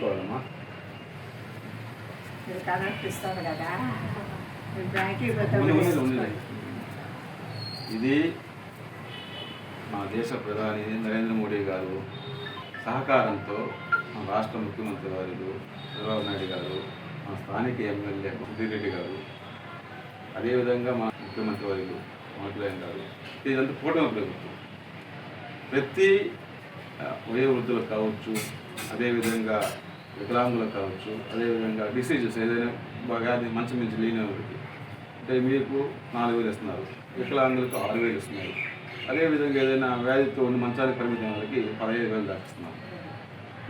తీసుకోవాలమ్మా. కరెక్టిస్తారు కదా. ఇది మా దేశ ప్రధాని నరేంద్ర మోడీ గారు సహకారంతో మా రాష్ట్ర ముఖ్యమంత్రి వారు చంద్రబాబు నాయుడు గారు, మా స్థానిక ఎమ్మెల్యే రెడ్డి గారు, అదేవిధంగా మా ముఖ్యమంత్రి వారు మోదీ గారు, ఇదంతా కూటమి ప్రభుత్వం. ప్రతి వయోవృద్ధులకు కావచ్చు, అదేవిధంగా వికలాంగులకు కావచ్చు, అదేవిధంగా డిసీజెస్ ఏదైనా వ్యాధి మంచి మంచి లేని వారికి అంటే మీకు 4,000 ఇస్తున్నారు, వికలాంగులకు 6,000 ఇస్తున్నారు. అదేవిధంగా ఏదైనా వ్యాధితో ఉన్న మంచానికి పరిమితం వారికి 15,000 దాకా ఇస్తున్నారు.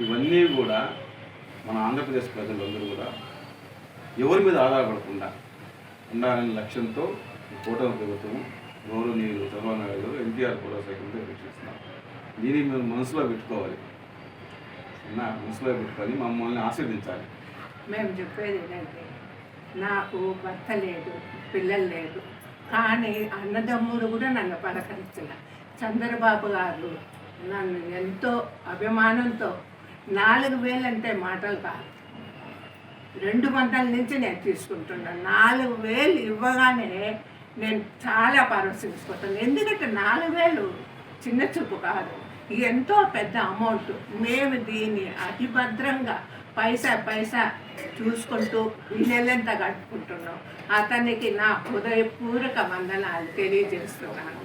ఇవన్నీ కూడా మన ఆంధ్రప్రదేశ్ ప్రజలందరూ కూడా ఎవరి మీద ఆధారపడకుండా ఉండాలనే లక్ష్యంతో కూటమి ప్రభుత్వం గౌరవనీయులు చంద్రబాబు నాయుడు ఎన్టీఆర్ పౌరసైకిల్తో రక్షిస్తున్నారు. దీన్ని మేము మనసులో పెట్టుకోవాలి, మనసులో పెట్టుకొని మమ్మల్ని ఆశీర్వదించాలి. మేము చెప్పేది ఏంటంటే, నాకు భర్త లేదు, పిల్లలు లేదు, కానీ అన్నదమ్ముడు కూడా నన్ను పలకరించిన చంద్రబాబు గారు నన్ను ఎంతో అభిమానంతో 4,000 అంటే మాటలు కాదు, 200 నుంచి నేను తీసుకుంటున్నాను. 4,000 ఇవ్వగానే నేను చాలా పరవశించిపోతాను. ఎందుకంటే 4,000 చిన్న చూపు కాదు, ఎంతో పెద్ద అమౌంట్. మేము దీన్ని అతి భద్రంగా పైసా చూసుకుంటూ ఈ నెలంతా గడుపుకుంటున్నాం. అతనికి నా హృదయపూర్వక వందనాలు తెలియజేస్తున్నాను.